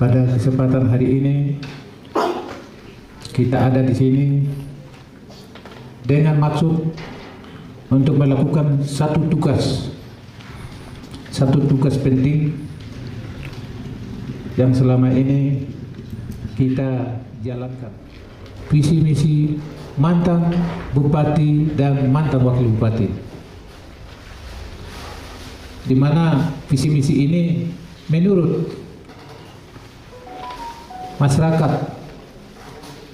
pada kesempatan hari ini kita ada di sini dengan maksud untuk melakukan satu tugas penting yang selama ini kita jalankan. Visi misi mantan bupati dan mantan wakil bupati, di mana visi misi ini menurut masyarakat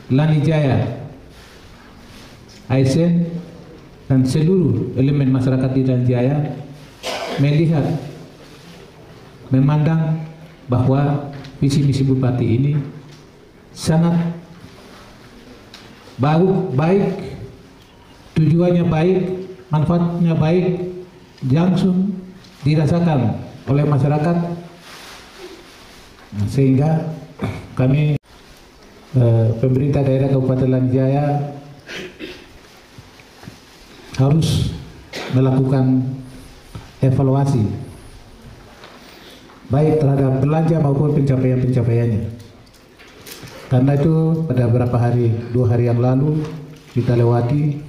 Lanijaya, ASN dan seluruh elemen masyarakat di Lanijaya melihat, memandang bahwa visi misi bupati ini sangat baik, tujuannya baik, manfaatnya baik, langsung dirasakan oleh masyarakat, sehingga kami pemerintah daerah Kabupaten Lanijaya harus melakukan evaluasi baik terhadap belanja maupun pencapaiannya. Karena itu pada beberapa hari, 2 hari yang lalu kita lewati,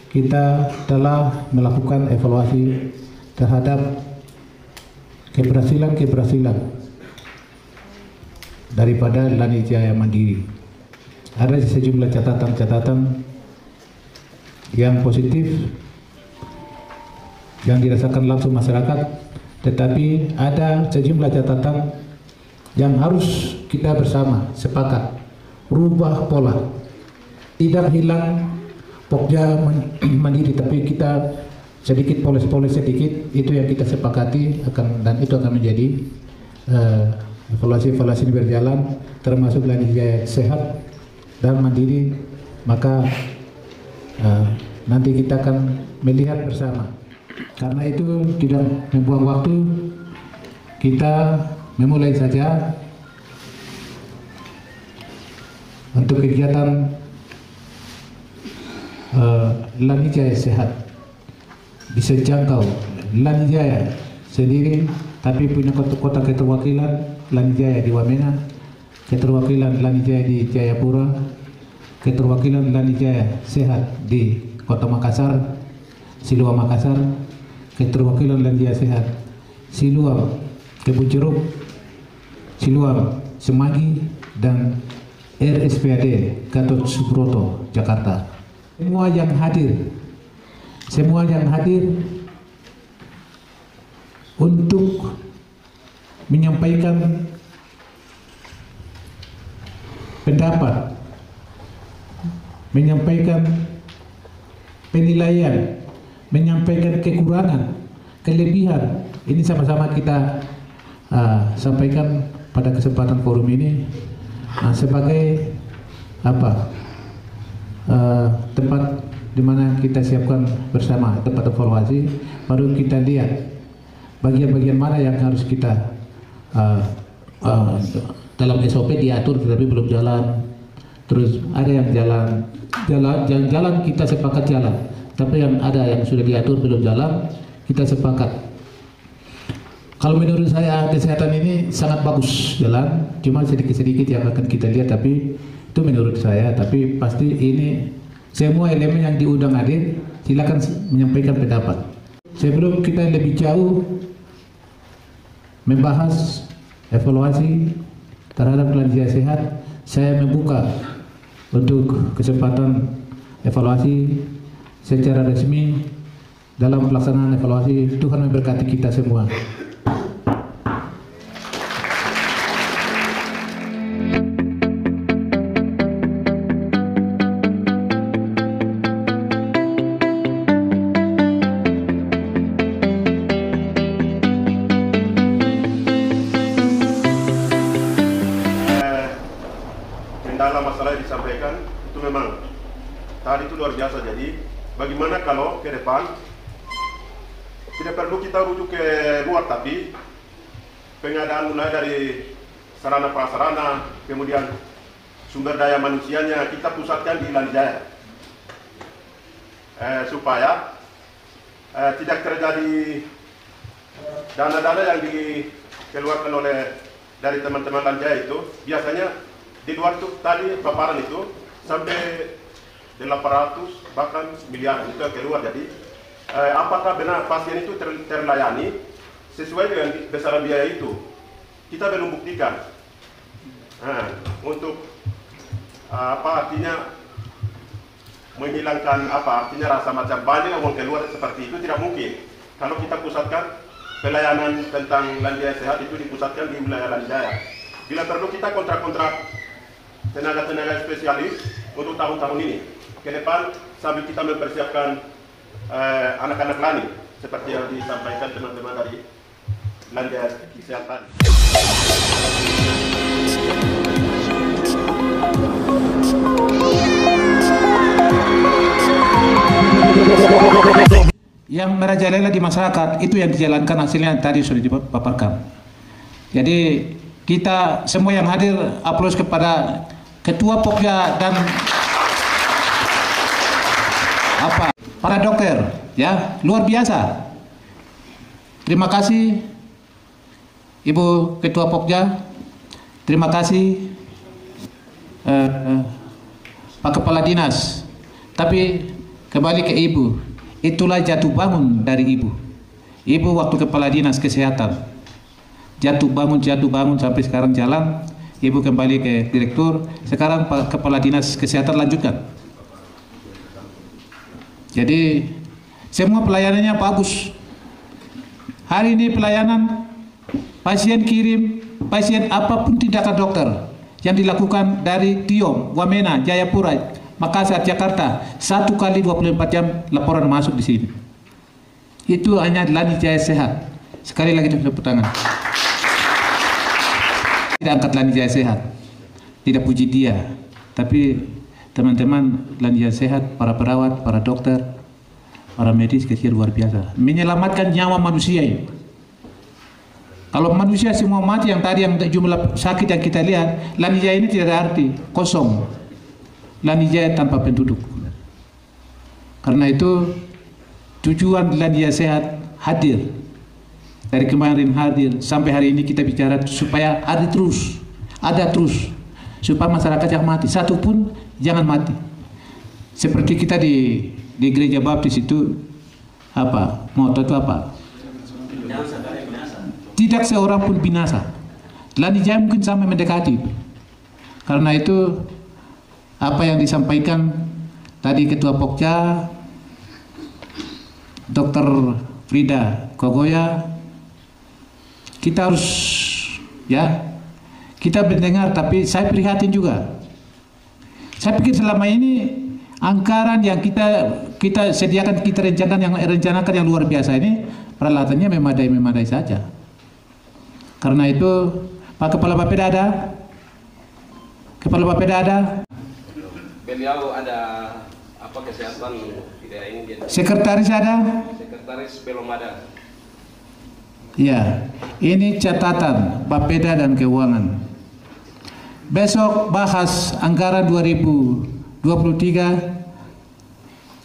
kita telah melakukan evaluasi terhadap keberhasilan daripada Lanijaya Mandiri. Ada sejumlah catatan-catatan yang positif yang dirasakan langsung masyarakat, tetapi ada sejumlah catatan yang harus kita bersama sepakat rubah pola, tidak hilang Pokja Mandiri, tapi kita sedikit poles-poles sedikit, itu yang kita sepakati akan, dan itu akan menjadi evaluasi ini berjalan, termasuk Lanijaya sehat dan mandiri. Maka nanti kita akan melihat bersama. Karena itu tidak membuang waktu, kita memulai saja untuk kegiatan Lanijaya sehat. Bisa jangkau Lanijaya sendiri, tapi punya kota keterwakilan Lanijaya di Wamena, keterwakilan Lanijaya di Jayapura, keterwakilan Lanijaya sehat di Kota Makassar, Siluam Makassar, keterwakilan Lanijaya sehat Siluam Kebun Jeruk, Siluam Semanggi, dan RSPAD Gatot Subroto Jakarta. Semua yang hadir untuk menyampaikan pendapat, menyampaikan penilaian, menyampaikan kekurangan, kelebihan. Ini sama-sama kita sampaikan pada kesempatan forum ini sebagai tempat di mana kita siapkan bersama, tempat evaluasi. Baru kita lihat bagian-bagian mana yang harus kita dalam SOP diatur tetapi belum jalan. Terus ada yang jalan kita sepakat jalan, tapi yang ada yang sudah diatur belum jalan, kita sepakat. Kalau menurut saya kesehatan ini sangat bagus jalan, cuma sedikit-sedikit yang akan kita lihat, tapi itu menurut saya. Tapi pasti ini semua elemen yang diundang hadir, silakan menyampaikan pendapat. Sebelum kita lebih jauh membahas evaluasi terhadap Lanijaya sehat, saya membuka untuk kesempatan evaluasi secara resmi. Dalam pelaksanaan evaluasi, Tuhan memberkati kita semua. Kendala masalah yang disampaikan itu memang tadi itu luar biasa. Jadi bagaimana kalau ke depan tidak perlu kita rujuk ke luar, tapi pengadaan mulai dari sarana prasarana, kemudian sumber daya manusianya kita pusatkan di Lanijaya, supaya tidak terjadi dana-dana yang dikeluarkan oleh dari teman-teman Lanjaya itu biasanya di luar itu tadi paparan itu sampai 800 bahkan miliar itu yang keluar. Jadi apakah benar pasien itu terlayani sesuai dengan besaran biaya itu? Kita belum buktikan. Nah, untuk apa artinya menghilangkan artinya rasa macam banyak uang keluar seperti itu tidak mungkin. Kalau kita pusatkan pelayanan tentang Lanjaya Sehat itu dipusatkan di wilayah Lanjaya. Bila perlu kita kontrak-kontrak tenaga-tenaga spesialis untuk tahun-tahun ini ke depan sambil kita mempersiapkan anak-anak Lani seperti yang disampaikan teman-teman dari Lanjaya Kesehatan. Yang merajalela di masyarakat itu yang dijalankan hasilnya tadi sudah dipaparkan. Jadi kita semua yang hadir aplaus kepada Ketua Pokja dan para dokter, ya, luar biasa. Terima kasih Ibu Ketua Pokja, terima kasih Pak Kepala Dinas. Tapi kembali ke Ibu, itulah jatuh bangun dari Ibu. Ibu waktu Kepala Dinas Kesehatan jatuh bangun sampai sekarang jalan. Ibu kembali ke direktur, sekarang Pak Kepala Dinas Kesehatan lanjutkan. Jadi semua pelayanannya bagus. Hari ini pelayanan pasien kirim, pasien apapun tindakan dokter yang dilakukan dari Tiong, Wamena, Jayapura, Makassar, Jakarta, 1 kali 24 jam laporan masuk di sini. Itu hanya Lanjaya Sehat. Sekali lagi tepuk tangan. Tidak angkat Lanjaya Sehat, tidak puji dia, tapi teman-teman Lanjaya Sehat, para perawat, para dokter, para medis kecil luar biasa, menyelamatkan nyawa manusia ini. Kalau manusia semua mati yang tadi yang jumlah sakit yang kita lihat, Lanjaya ini tidak ada arti, kosong. Lanjaya tanpa penduduk. Karena itu tujuan Lanjaya Sehat hadir. Dari kemarin hadir sampai hari ini kita bicara supaya ada terus, supaya masyarakat yang mati satu pun jangan mati. Seperti kita di gereja baptis itu moto itu apa? Tidak seorang pun binasa. Lanjaya mungkin sampai mendekati. Karena itu apa yang disampaikan tadi Ketua Pokja Dr. Frida Kogoya, kita harus kita mendengar, tapi saya prihatin juga. Saya pikir selama ini anggaran yang kita sediakan, kita rencanakan yang luar biasa ini peralatannya memadai saja. Karena itu Pak Kepala Bapeda ada? Kepala Bapeda ada? Beliau ada kesehatan di daerah ini. Sekretaris ada? Sekretaris belum ada. Ya, ini catatan Bapeda dan Keuangan. Besok bahas anggaran 2023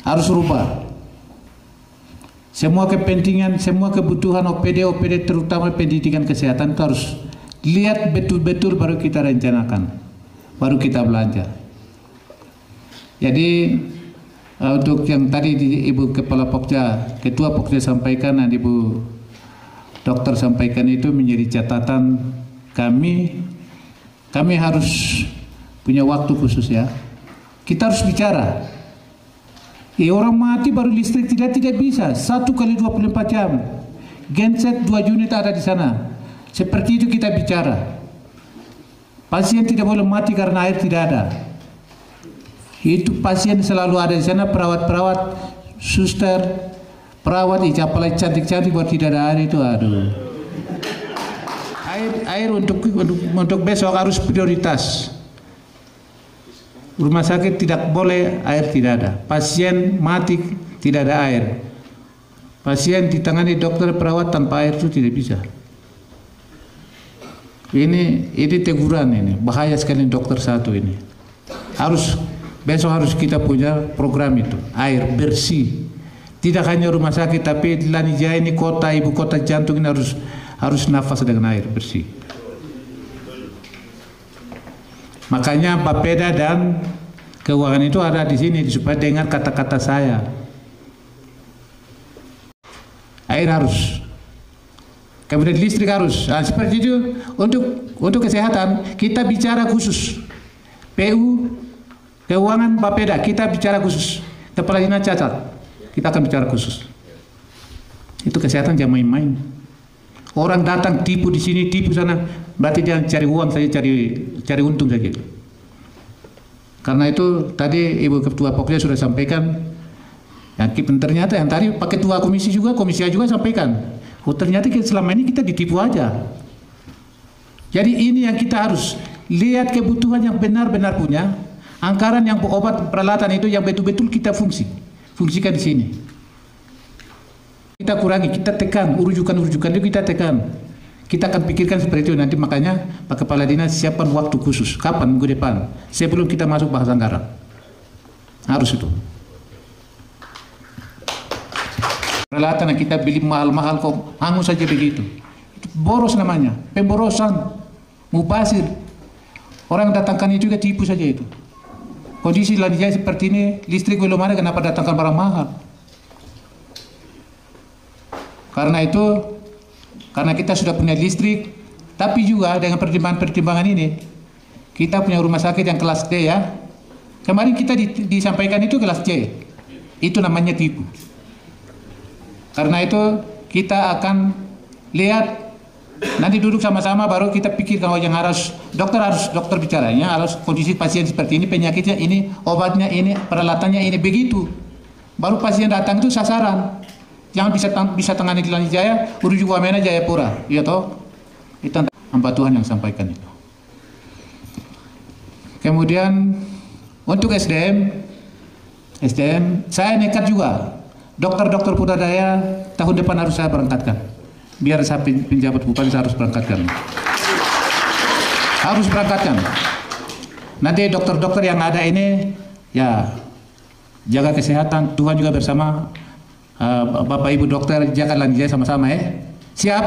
harus rubah. Semua kepentingan, semua kebutuhan OPD terutama pendidikan kesehatan itu harus lihat betul-betul baru kita rencanakan, baru kita belanja. Jadi untuk yang tadi Ibu Kepala Pokja, Ketua Pokja sampaikan dan Ibu Dokter sampaikan itu menjadi catatan kami harus punya waktu khusus ya. Kita harus bicara. Orang mati baru listrik tidak bisa. 1 kali 24 jam. Genset 2 unit ada di sana. Seperti itu kita bicara. Pasien tidak boleh mati karena air tidak ada. Itu pasien selalu ada di sana, perawat-perawat, suster, perawat apalagi cantik-cantik buat tidak ada air itu, aduh. Air untuk besok harus prioritas. Rumah sakit tidak boleh air tidak ada. Pasien mati tidak ada air. Pasien ditangani dokter perawat tanpa air itu tidak bisa. Ini teguran ini, bahaya sekali dokter satu ini. Besok harus kita punya program itu, air bersih. Tidak hanya rumah sakit, tapi Lanjaya ini kota, ibu kota jantung ini harus nafas dengan air bersih. Makanya Bapeda dan Keuangan itu ada di sini supaya dengar kata-kata saya. Air harus, kemudian listrik harus. Nah, seperti itu untuk kesehatan kita bicara khusus. PU, Keuangan, Bapeda kita bicara khusus. Kepala dinas cacat, kita akan bicara khusus. Itu kesehatan jangan main-main. Orang datang tipu di sini, tipu sana, berarti dia cari uang saja, cari untung saja. Karena itu tadi Ibu Ketua Pokja sudah sampaikan, yang ternyata yang tadi Pak Ketua Komisi juga sampaikan, oh ternyata selama ini kita ditipu aja. Jadi ini yang kita harus lihat kebutuhan yang benar-benar punya, anggaran yang obat peralatan itu yang betul-betul kita fungsikan di sini. Kita kurangi, kita tekan, urujukan itu kita tekan. Kita akan pikirkan seperti itu nanti, makanya Pak Kepala Dinas siapkan waktu khusus. Kapan? Minggu depan. Sebelum kita masuk bahas anggaran. Harus itu. Peralatan yang kita beli mahal-mahal kok hangus saja begitu. Itu boros namanya, pemborosan, mubazir. Orang datangkan itu juga tipu saja itu. Kondisi Lanijaya seperti ini, listrik belum ada, kenapa datangkan barang mahal? Karena kita sudah punya listrik, tapi juga dengan pertimbangan-pertimbangan ini, kita punya rumah sakit yang kelas D ya. Kemarin kita disampaikan itu kelas C, itu namanya tipu. Karena itu kita akan lihat, nanti duduk sama-sama baru kita pikirkan, oh yang harus dokter bicaranya, harus kondisi pasien seperti ini, penyakitnya ini, obatnya ini, peralatannya ini, begitu. Baru pasien datang itu sasaran. Jangan bisa tangani di Lanijaya, urujuk Wamena Jayapura, iya toh? Itu hamba Tuhan yang sampaikan itu. Kemudian untuk SDM saya nekat juga. Dokter Puradaya tahun depan harus saya berangkatkan. Biar saya penjabat bupati saya harus berangkatkan. Harus berangkatkan. Nanti dokter-dokter yang ada ini ya jaga kesehatan, Tuhan juga bersama. Bapak Ibu dokter jaga Lanijaya sama-sama ya. Siap?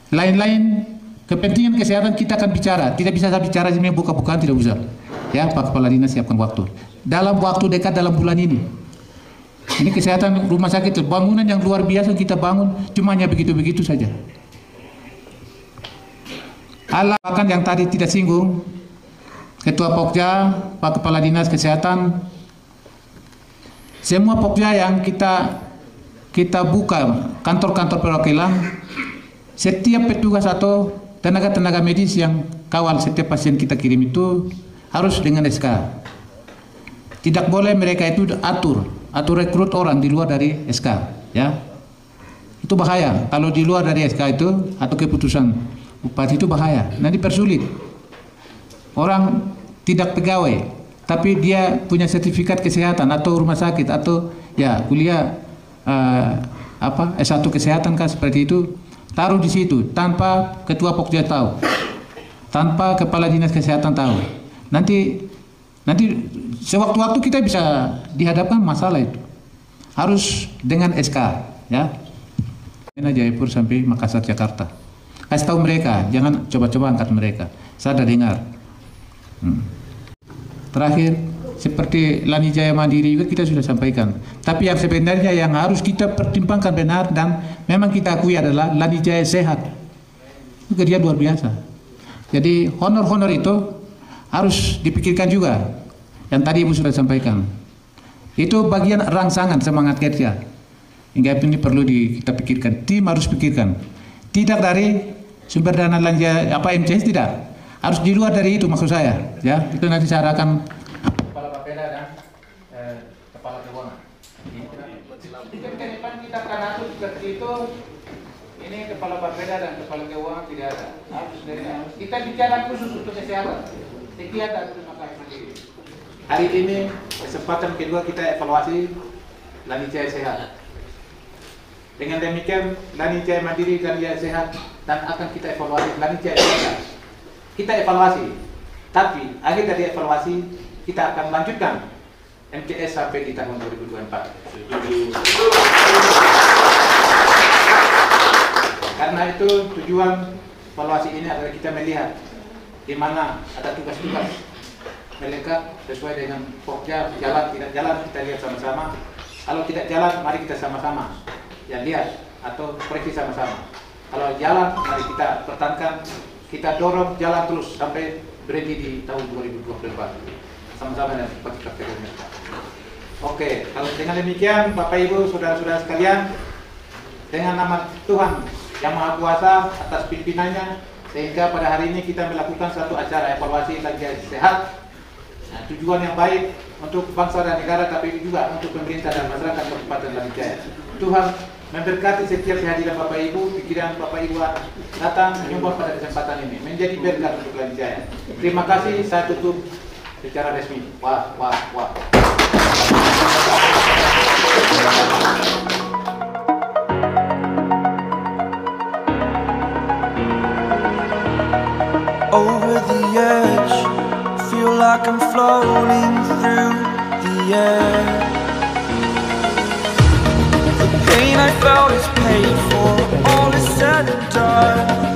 Lain-lain kepentingan kesehatan kita akan bicara. Tidak bisa saya bicara ini buka-bukaan, tidak usah. Ya, Pak Kepala Dinas siapkan waktu. Dalam waktu dekat dalam bulan ini. Ini kesehatan rumah sakit, bangunan yang luar biasa kita bangun, cuma hanya begitu-begitu saja. Bahkan yang tadi tidak singgung, Ketua Pokja, Pak Kepala Dinas Kesehatan, semua Pokja yang kita buka kantor-kantor perwakilan, setiap petugas atau tenaga-tenaga medis yang kawal setiap pasien kita kirim itu harus dengan SK. Tidak boleh mereka itu atur rekrut orang di luar dari SK, ya. Itu bahaya. Kalau di luar dari SK itu atau keputusan bupati itu bahaya. Nanti persulit. Orang tidak pegawai, tapi dia punya sertifikat kesehatan atau rumah sakit atau ya kuliah S1 kesehatan kan seperti itu, taruh di situ tanpa Ketua Pokja tahu, tanpa Kepala Dinas Kesehatan tahu. Nanti sewaktu-waktu kita bisa dihadapkan masalah itu. Harus dengan SK, ya. Jayapura sampai Makassar, Jakarta. Kasih tahu mereka, jangan coba-coba angkat mereka. Saya sudah dengar. Terakhir, seperti Lanijaya Mandiri juga kita sudah sampaikan. Tapi yang sebenarnya yang harus kita pertimbangkan benar dan memang kita akui adalah Lanijaya sehat. Itu kerja luar biasa. Jadi honor-honor itu harus dipikirkan juga. Yang tadi Ibu sudah sampaikan. Itu bagian rangsangan semangat kerja. Hingga ini perlu kita pikirkan. Tim harus pikirkan. Tidak dari sumber dana Lanijaya MCS tidak. Harus di luar dari itu maksud saya, ya. Itu nanti saya akan Kepala Bapeda dan Kepala Keuangan. Ke depan kita akan atur seperti itu. Ini Kepala Bapeda dan Kepala Keuangan tidak ada. Harus kita bicara khusus untuk kesehatan. Sekian dan terima kasih. Hari ini kesempatan kedua kita evaluasi Lanijaya sehat. Dengan demikian Lanijaya Mandiri dan Lanijaya sehat dan akan kita evaluasi Lanijaya sehat. Kita evaluasi, tapi akhir dari evaluasi kita akan lanjutkan MCS sampai di tahun 2024. Karena itu tujuan evaluasi ini adalah kita melihat di mana ada tugas-tugas melekat sesuai dengan pokja, jalan tidak jalan kita lihat sama-sama. Kalau tidak jalan, mari kita sama-sama ya lihat atau koreksi sama-sama. Kalau jalan, mari kita pertahankan, kita dorong jalan terus sampai berhenti di tahun 2024 sama-sama dengan partai pemerintah. Oke, kalau dengan demikian Bapak Ibu, saudara-saudara sekalian, dengan nama Tuhan Yang Maha Kuasa atas pimpinannya, sehingga pada hari ini kita melakukan satu acara evaluasi Lanijaya Sehat. Nah, tujuan yang baik untuk bangsa dan negara, tapi juga untuk pemerintah dan masyarakat Kabupaten Lanijaya. Tuhan memberkati setiap kehadiran Bapak Ibu, pikiran Bapak Ibu datang menyumbang pada kesempatan ini, menjadi berkat untuk Lanijaya. Terima kasih, saya tutup secara resmi. Wah. Over the edge, feel like I'm floating through the air. The pain I felt is paid for, all is said and done.